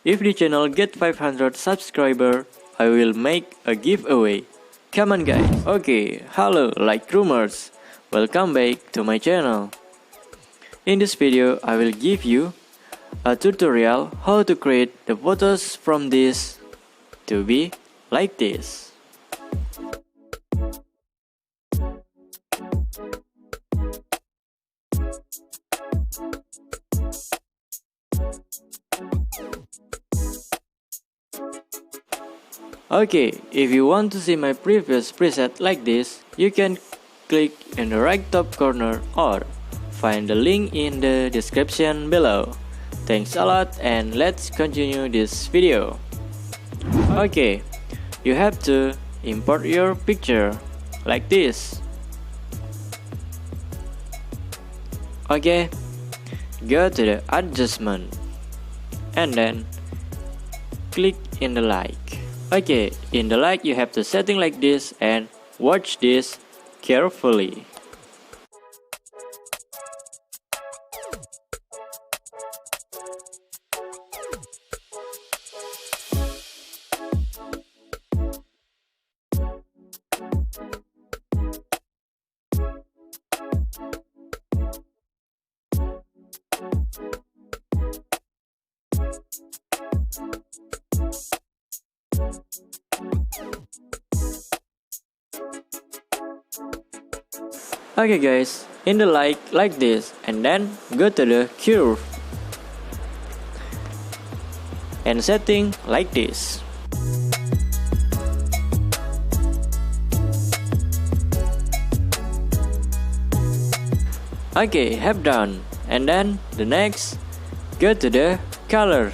If the channel get 500 subscriber, I will make a giveaway. Come on guys. Okay, hello Lightroomers. Welcome back to my channel. In this video, I will give you a tutorial how to create the photos from this to be like this. Okay, if you want to see my previous preset like this, you can click in the right top corner or find the link in the description below. Thanks a lot and let's continue this video. Okay, you have to import your picture like this. Okay, go to the adjustment and then click in the like. Okay, in the like you have to setting like this and watch this carefully. Okay guys, in the like this and then go to the curve and setting like this. Okay, have done, and then the next go to the color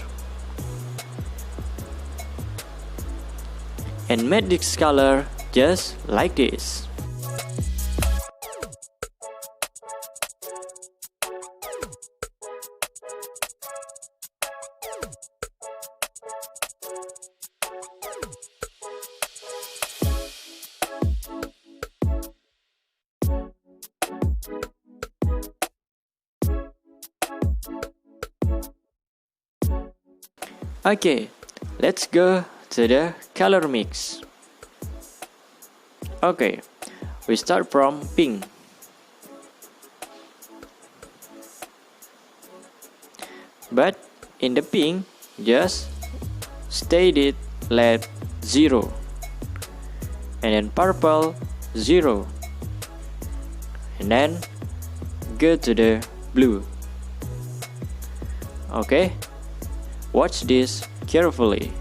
and make this color just like this. Okay, let's go to the color mix. Okay, we start from pink. But in the pink, just state it let 0. And then purple 0. And then go to the blue. Okay, watch this carefully.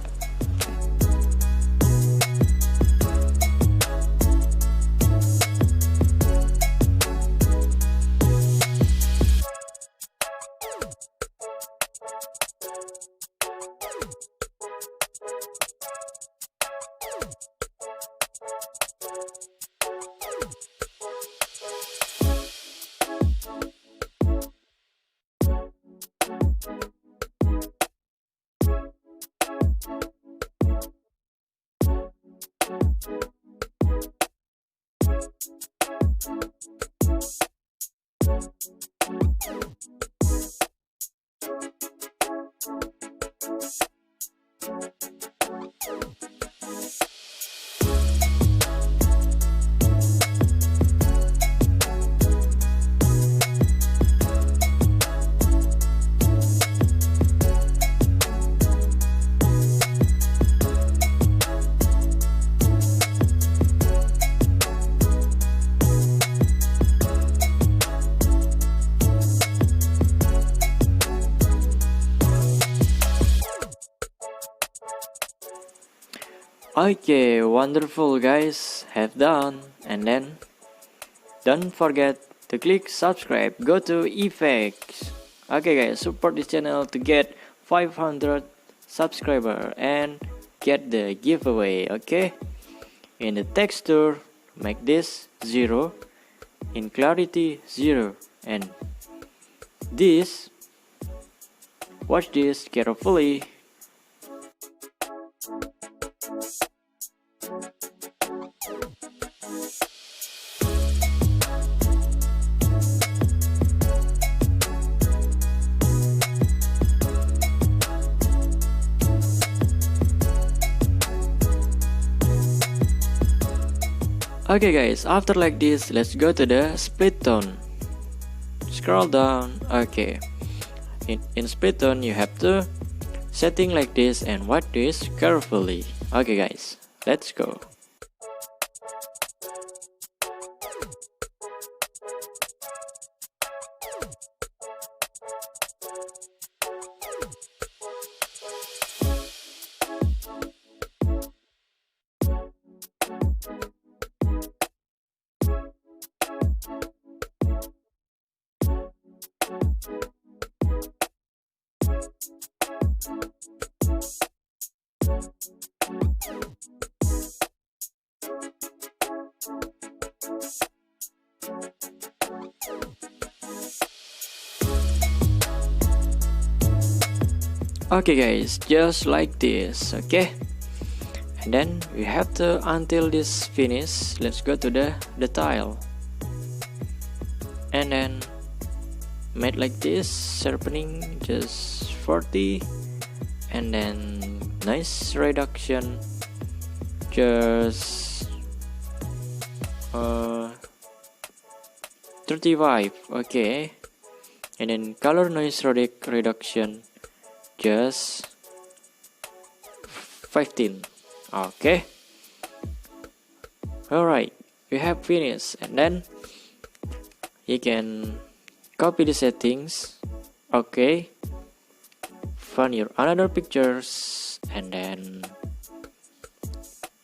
Okay, wonderful guys, have done, and then don't forget to click subscribe, go to effects. Okay guys, support this channel to get 500 subscriber and get the giveaway. Okay, in the texture make this 0, in clarity 0, and this watch this carefully. Okay guys, after like this, let's go to the split tone. Scroll down. Okay, in split tone you have to setting like this and watch this carefully. Okay guys, let's go. Okay guys, just like this, okay? And then we have to until this finish. Let's go to the Teal. And then made like this, sharpening just 40. And then nice reduction, just 35, okay. And then color noise reduction, just 15. Okay. Alright, we have finished. And then you can copy the settings. Okay. Find your another pictures and then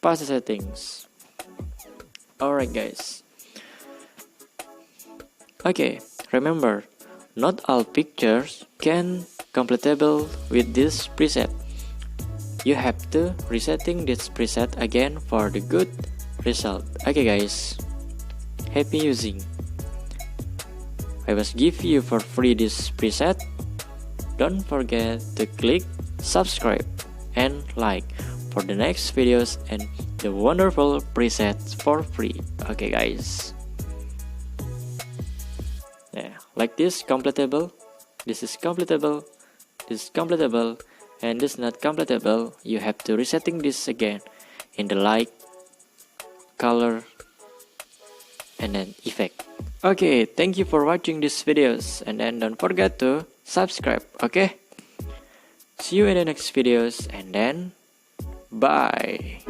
paste the settings. Alright guys. Okay, remember, not all pictures can compatible with this preset. You have to resetting this preset again for the good result. Okay guys, happy using. I will give you for free this preset. Don't forget to click subscribe and like for the next videos and the wonderful presets for free. Okay guys. Yeah, like this compatible. This is compatible. This is compatible, and this is not compatible. You have to resetting this again in the light, color, and then effect. Okay, thank you for watching these videos, and then don't forget to subscribe. Okay, see you in the next videos, and then bye.